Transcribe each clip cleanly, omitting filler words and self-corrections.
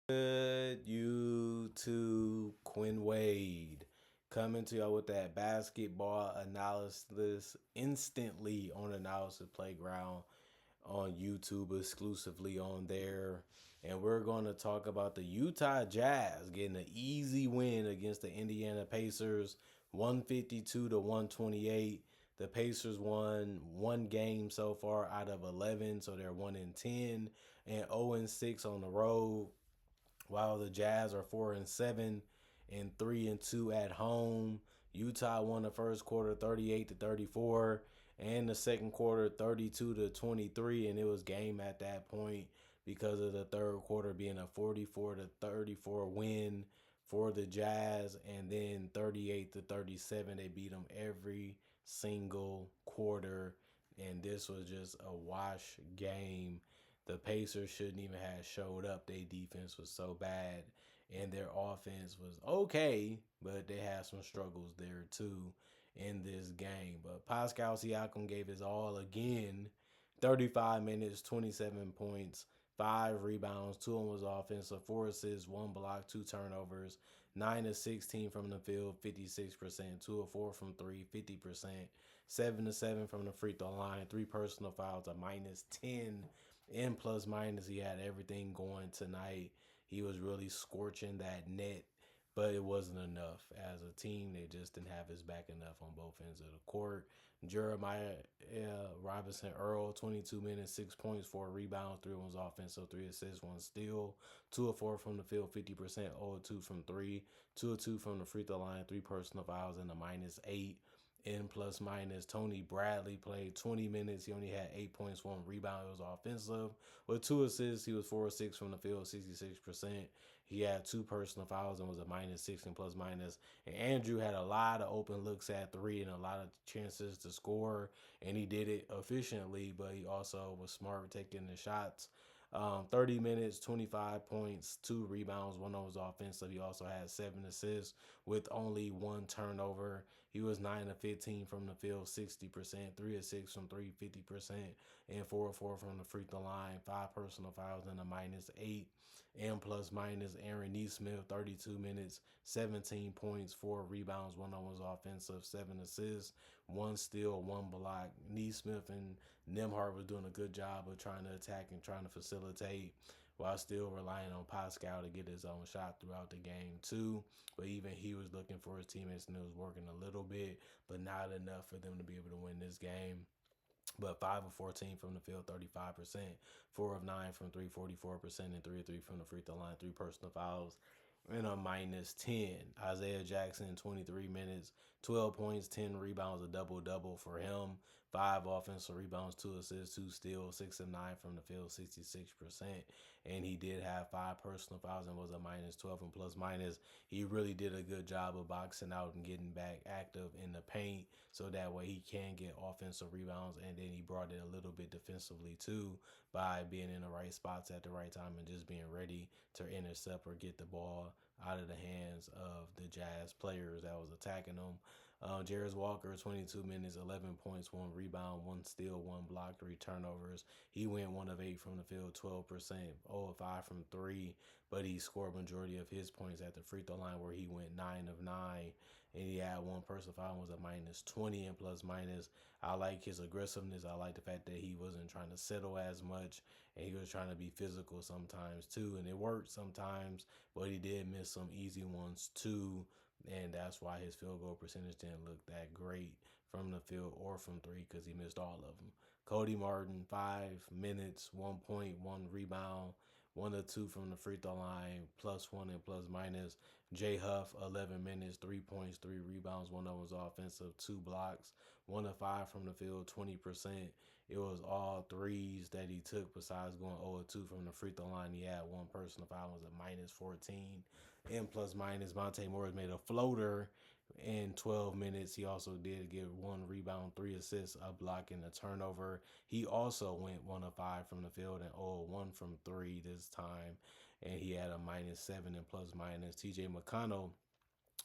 Good YouTube, Quinn Wade coming to y'all with that basketball analysis instantly on Analysis Playground on YouTube, exclusively on there. And we're going to talk about the Utah Jazz getting an easy win against the Indiana Pacers, 152 to 128. The Pacers won one game so far out of 11, so they're 1-10 and 0-6 on the road, while the Jazz are 4-7 and 3-2 at home. Utah won the first quarter 38 to 34 and the second quarter 32 to 23, and it was game at that point because of the third quarter being a 44 to 34 win for the Jazz, and then 38 to 37 they beat them every single quarter, and this was just a wash game. The Pacers shouldn't even have showed up. Their defense was so bad, and their offense was okay, but they had some struggles there too in this game. But Pascal Siakam gave his all again. 35 minutes, 27 points, 5 rebounds, 2 of them was offensive, 4 assists, 1 block, 2 turnovers, 9 of 16 from the field, 56%, 2 of 4 from 3, 50%, 7 of 7 from the free throw line, 3 personal fouls, a -10 in plus minus. He had everything going tonight. He was really scorching that net, but it wasn't enough. As a team, they just didn't have his back enough on both ends of the court. Jeremiah Robinson Earl, 22 minutes, 6 points, 4 rebounds, 3 was offensive, 3 assists, 1 steal, 2 of 4 from the field, 50%, 0 of 2 from 3, 2 of 2 from the free throw line, 3 personal fouls, and a -8 in plus minus. Tony Bradley played 20 minutes. He only had 8 points, 1 rebound. It was offensive. With 2 assists, he was 4 of 6 from the field, 66%. He had 2 personal fouls and was a -6 in plus minus. And Andrew had a lot of open looks at 3 and a lot of chances to score, and he did it efficiently, but he also was smart taking the shots. 30 minutes, 25 points, 2 rebounds, 1 was offensive. He also had 7 assists with only 1 turnover. He was 9 of 15 from the field, 60%, 3 of 6 from 3, 50%, and 4 of 4 from the free throw line, 5 personal fouls and a -8 and plus minus. Aaron Nesmith, 32 minutes, 17 points, 4 rebounds, 1 was offensive, 7 assists, 1 steal, 1 block. Nesmith and Nembhard was doing a good job of trying to attack and trying to facilitate, while still relying on Pascal to get his own shot throughout the game too. But even he was looking for his teammates, and it was working a little bit, but not enough for them to be able to win this game. But 5 of 14 from the field, 35%, 4 of 9 from 3, 44%, and 3 of 3 from the free throw line, 3 personal fouls, and a -10. Isaiah Jackson, 23 minutes, 12 points, 10 rebounds, a double-double for him. 5 offensive rebounds, 2 assists, 2 steals, 6 of 9 from the field, 66%. And he did have 5 personal fouls and was a -12 and plus minus. He really did a good job of boxing out and getting back active in the paint, so that way he can get offensive rebounds. And then he brought it a little bit defensively too by being in the right spots at the right time and just being ready to intercept or get the ball out of the hands of the Jazz players that was attacking them. Jarace Walker, 22 minutes, 11 points, 1 rebound, 1 steal, 1 block, 3 turnovers. He went 1 of 8 from the field, 12%, 0 of 5 from 3, but he scored majority of his points at the free throw line, where he went 9 of 9, and he had 1 personal foul, was a -20 and plus minus. I like his aggressiveness. I like the fact that he wasn't trying to settle as much, and he was trying to be physical sometimes too, and it worked sometimes, but he did miss some easy ones too, and that's why his field goal percentage didn't look that great from the field or from 3, because he missed all of them. Cody Martin, 5 minutes, 1 point, 1 rebound, 1 of 2 from the free throw line, +1 and plus minus. Jay Huff, 11 minutes, 3 points, 3 rebounds, 1 of them was offensive, 2 blocks, 1 of 5 from the field, 20%. It was all threes that he took, besides going 0 of 2 from the free throw line. He had 1 personal foul, was a -14 and plus minus. Monte Morris made a floater in 12 minutes. He also did get 1 rebound, 3 assists, a block, and a turnover. He also went 1 of 5 from the field and 0 of 1 from 3 this time, and he had a -7 and plus minus. TJ McConnell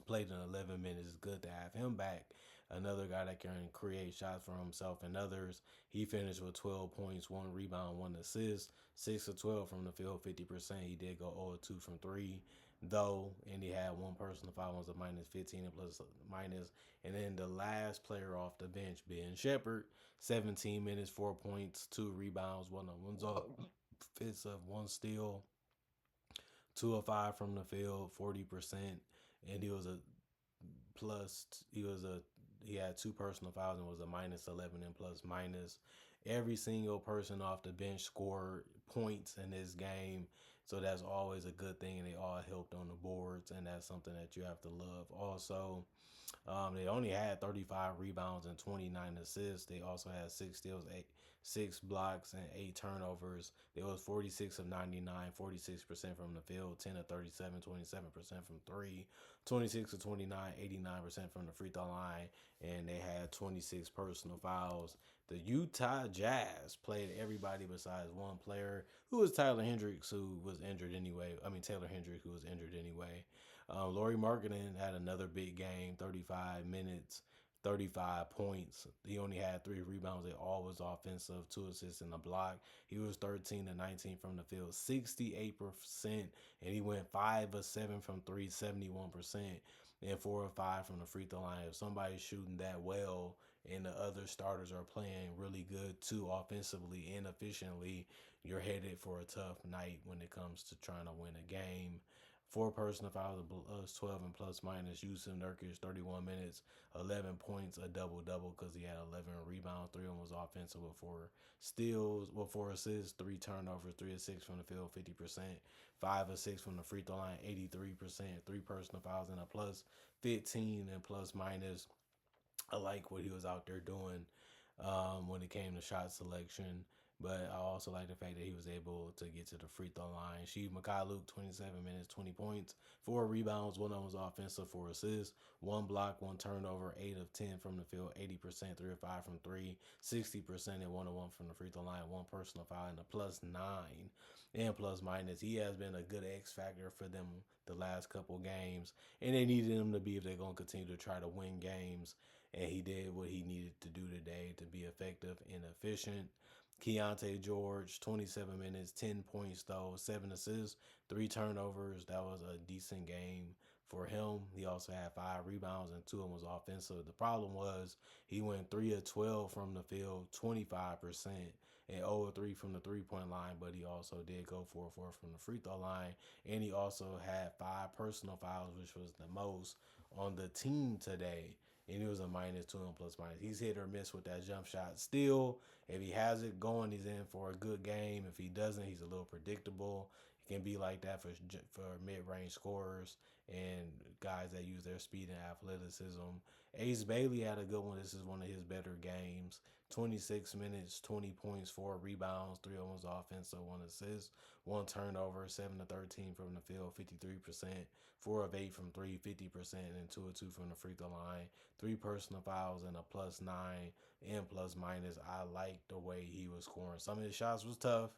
played in 11 minutes. It's good to have him back. another guy that can create shots for himself and others. He finished with 12 points, 1 rebound, 1 assist, 6 of 12 from the field, 50%. He did go 0 2 from three, though, and he had one personal foul, was a minus 15 and plus minus. And then the last player off the bench, Ben Shepherd, 17 minutes, 4 points, 2 rebounds, one on one's offensive, one steal, 2 of 5 from the field, 40%, and he was a plus. He had two personal fouls and was a minus 11 and plus minus. Every single person off the bench scored points in this game, so that's always a good thing. And they all helped on the boards, and that's something that you have to love. Also, they only had 35 rebounds and 29 assists. They also had 6 steals, 6 blocks, and 8 turnovers. They was 46 of 99, 46% from the field, 10 of 37, 27% from three, 26 of 29, 89% from the free throw line, and they had 26 personal fouls. The Utah Jazz played everybody besides one player, who was Tyler Hendricks, who was injured anyway. Taylor Hendricks, who was injured anyway. Lauri Markkanen had another big game, 35 minutes, 35 points. He only had 3 rebounds. They all was offensive, 2 assists and a block. He was 13 to 19 from the field, 68%, and he went 5 of 7 from three, 71%, and 4 of 5 from the free throw line. If somebody's shooting that well and the other starters are playing really good too, offensively and efficiently, you're headed for a tough night when it comes to trying to win a game. Four personal fouls, plus 12 and plus minus. Yusuf Nurkic, 31 minutes, 11 points, a double-double because he had 11 rebounds. 3 of them was offensive with 4 steals, with 4 assists, 3 turnovers, 3 of 6 from the field, 50%, 5 of 6 from the free throw line, 83%, 3 personal fouls, and a plus 15 and plus minus. I like what he was out there doing when it came to shot selection. But I also like the fact that he was able to get to the free throw line. Sheev Luke, 27 minutes, 20 points, 4 rebounds, one of them was offensive, 4 assists, 1 block, 1 turnover, 8 of 10 from the field, 80%, 3 of 5 from three, 60%, and 1 of 1 from the free throw line, one personal foul, and a plus 9 and plus minus. He has been a good X factor for them the last couple games, and they needed him to be if they're going to continue to try to win games. And he did what he needed to do today to be effective and efficient. Keontae George, 27 minutes, 10 points though, 7 assists, 3 turnovers. That was a decent game for him. He also had 5 rebounds and 2 of them was offensive. The problem was he went 3 of 12 from the field, 25%, and 0 of 3 from the 3-point line, but he also did go 4 of 4 from the free throw line. And he also had 5 personal fouls, which was the most on the team today, and it was a minus 2 and plus minus. He's hit or miss with that jump shot still. If he has it going, he's in for a good game. If he doesn't, he's a little predictable. It can be like that for mid-range scorers and guys that use their speed and athleticism. Ace Bailey had a good one. This is one of his better games. 26 minutes, 20 points, 4 rebounds, 3 of them was offensive, 1 assist, 1 turnover, 7 to 13 from the field, 53%, 4 of 8 from three, 50%, and 2 of 2 from the free throw line. 3 personal fouls and a plus 9 and plus minus. I like the way he was scoring. Some of his shots was tough,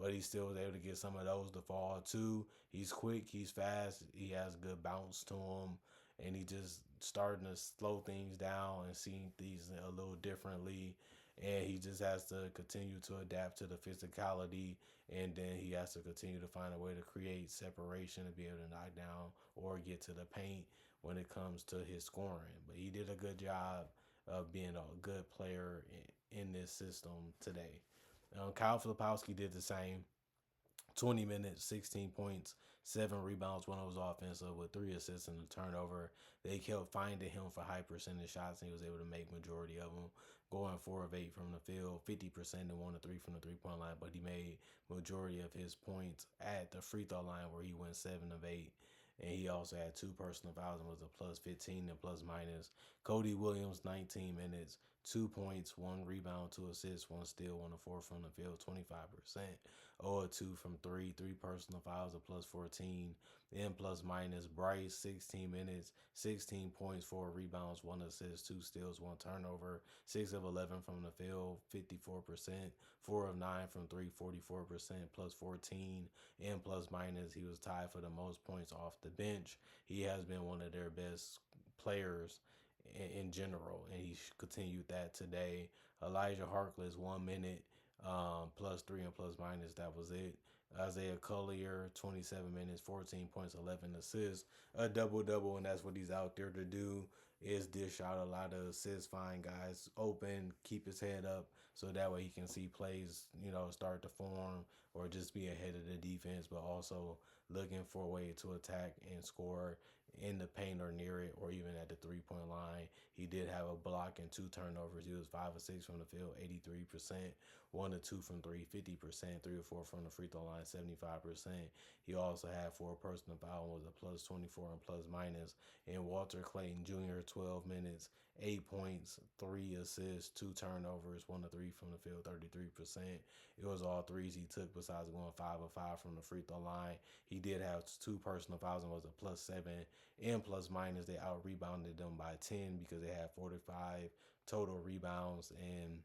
but he still was able to get some of those to fall too. He's quick, he's fast, he has good bounce to him, and he just starting to slow things down and seeing things a little differently. And he just has to continue to adapt to the physicality, and then he has to continue to find a way to create separation to be able to knock down or get to the paint when it comes to his scoring. But he did a good job of being a good player in this system today. Kyle Filipowski did the same. 20 minutes, 16 points, 7 rebounds, one of those offensive with 3 assists and a turnover. They kept finding him for high percentage shots, and he was able to make majority of them, going 4 of 8 from the field, 50% and 1 of 3 from the 3-point line. But he made majority of his points at the free throw line, where he went 7 of 8. And he also had 2 personal fouls and was a plus 15 and plus minus. Cody Williams, 19 minutes, 2 points, 1 rebound, 2 assists, 1 steal, 1 of 4 from the field, 25%. 0 of 2 from three, 3 personal fouls, a plus 14, and plus minus. Bryce, 16 minutes, 16 points, 4 rebounds, 1 assist, 2 steals, 1 turnover, 6 of 11 from the field, 54%, 4 of 9 from three, 44%, plus 14, and plus minus. He was tied for the most points off the bench. He has been one of their best players in general, and he continued that today. Elijah Harkless 1 minute, +3 and plus minus. That was it. Isaiah Collier 27 minutes, 14 points, 11 assists, a double double, and that's what he's out there to do. Is dish out a lot of assists, find guys open, keep his head up, so that way he can see plays, start to form or just be ahead of the defense, but also looking for a way to attack and score in the paint or near it, or even at the 3 point line. He did have a block and 2 turnovers. He was 5 of 6 from the field, 83%, 1 of 2 from three, 50%, 3 or 4 from the free throw line, 75%. He also had 4 personal fouls, was a +24 and plus minus. And Walter Clayton Jr., 12 minutes, 8 points, 3 assists, 2 turnovers, 1 of 3 from the field, 33%. It was all threes he took besides going 5 of 5 from the free throw line. He did have 2 personal fouls and was a +7 and plus minus. They out rebounded them by 10 because they had 45 total rebounds, and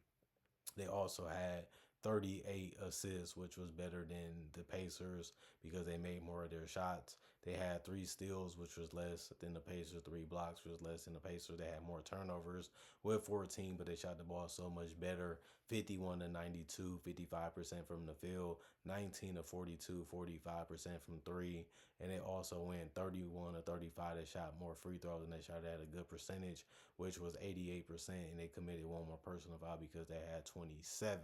they also had 38 assists, which was better than the Pacers because they made more of their shots. They had 3 steals, which was less than the Pacers. 3 blocks, which was less than the Pacers. They had more turnovers with 14, but they shot the ball so much better. 51 to 92, 55% from the field, 19 to 42, 45% from three. And they also went 31 to 35. They shot more free throws and they shot at a good percentage, which was 88%. And they committed one more personal foul because they had 27.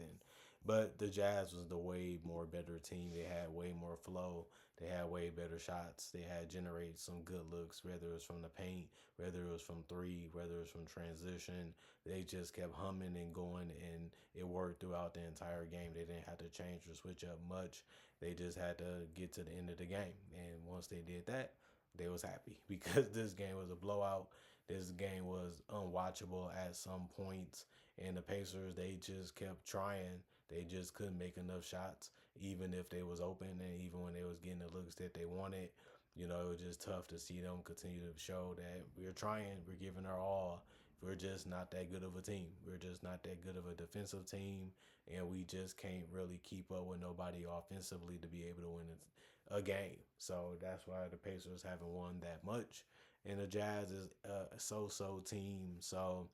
But the Jazz was the way more better team. They had way more flow. They had way better shots. They had generated some good looks, whether it was from the paint, whether it was from three, whether it was from transition. They just kept humming and going, and it worked throughout the entire game. They didn't have to change or switch up much. They just had to get to the end of the game. And once they did that, they was happy because this game was a blowout. This game was unwatchable at some points, and the Pacers, they just kept trying. They just couldn't make enough shots, even if they was open and even when they was getting the looks that they wanted. It was just tough to see them continue to show that we're trying, we're giving our all. We're just not that good of a team. We're just not that good of a defensive team, and we just can't really keep up with nobody offensively to be able to win a game. So that's why the Pacers haven't won that much, and the Jazz is a so-so team. So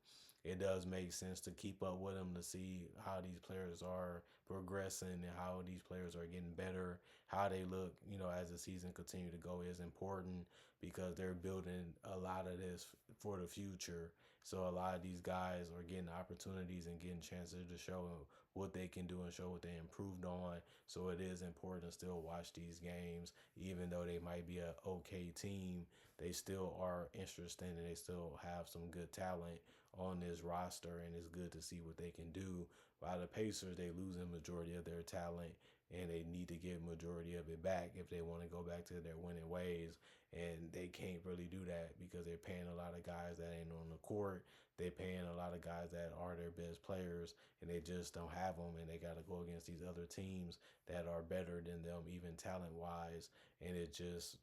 it does make sense to keep up with them to see how these players are progressing and how these players are getting better. How they look, as the season continue to go is important because they're building a lot of this for the future. So a lot of these guys are getting opportunities and getting chances to show what they can do and show what they improved on. So it is important to still watch these games, even though they might be an okay team. They still are interesting and they still have some good talent on this roster, and it's good to see what they can do. While the Pacers, they losing majority of their talent, and they need to get majority of it back if they want to go back to their winning ways. And they can't really do that because they're paying a lot of guys that ain't on the court. They're paying a lot of guys that are their best players, and they just don't have them. And they got to go against these other teams that are better than them, even talent wise. And it's just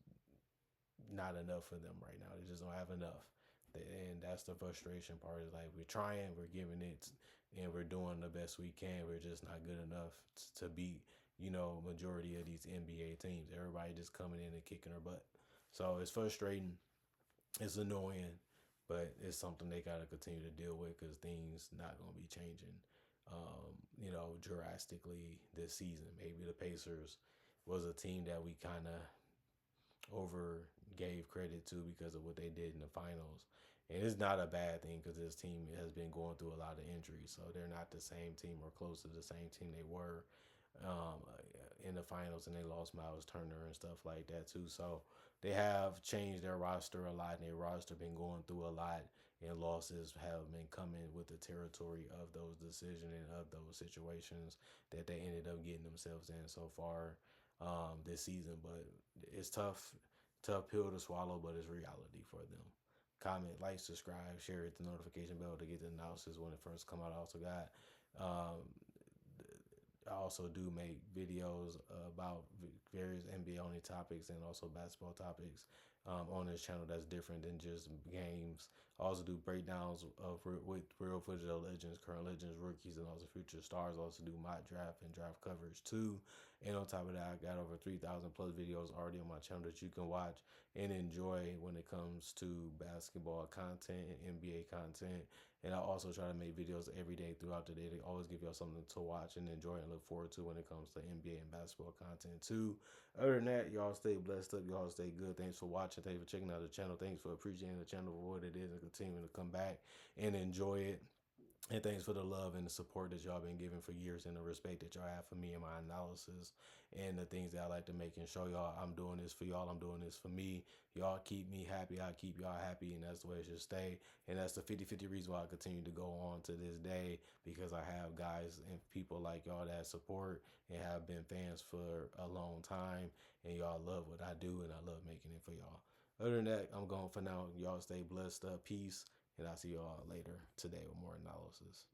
not enough for them right now. They just don't have enough. And that's the frustration part. Is like we're trying, we're giving it, and we're doing the best we can. We're just not good enough to beat, majority of these NBA teams. Everybody just coming in and kicking their butt. So it's frustrating. It's annoying, but it's something they got to continue to deal with because things not going to be changing, drastically this season. Maybe the Pacers was a team that we kind of over gave credit to because of what they did in the finals. And it's not a bad thing because this team has been going through a lot of injuries. So they're not the same team or close to the same team they were um, in the finals, and they lost Miles Turner and stuff like that too. So they have changed their roster a lot, and their roster been going through a lot, and losses have been coming with the territory of those decisions and of those situations that they ended up getting themselves in so far this season. But it's tough pill to swallow, but it's reality for them. Comment, like, subscribe, share, hit the notification bell to get the analysis when it first come out. I also got um, I also do make videos about various NBA only topics and also basketball topics on this channel that's different than just games. I also do breakdowns with real footage of legends, current legends, rookies, and also future stars. I also do mock draft and draft coverage too. And on top of that, I got over 3,000 plus videos already on my channel that you can watch and enjoy when it comes to basketball content and NBA content. And I also try to make videos every day throughout the day to always give y'all something to watch and enjoy and look forward to when it comes to NBA and basketball content too. Other than that, y'all stay blessed up. Y'all stay good. Thanks for watching. Thanks for checking out the channel. Thanks for appreciating the channel for what it is and continuing to come back and enjoy it. And thanks for the love and the support that y'all been giving for years and the respect that y'all have for me and my analysis and the things that I like to make and show y'all. I'm doing this for y'all. I'm doing this for me. Y'all keep me happy. I keep y'all happy. And that's the way it should stay. And that's the 50-50 reason why I continue to go on to this day, because I have guys and people like y'all that support and have been fans for a long time. And y'all love what I do and I love making it for y'all. Other than that, I'm going for now. Y'all stay blessed. Peace. And I'll see y'all later today with more analysis.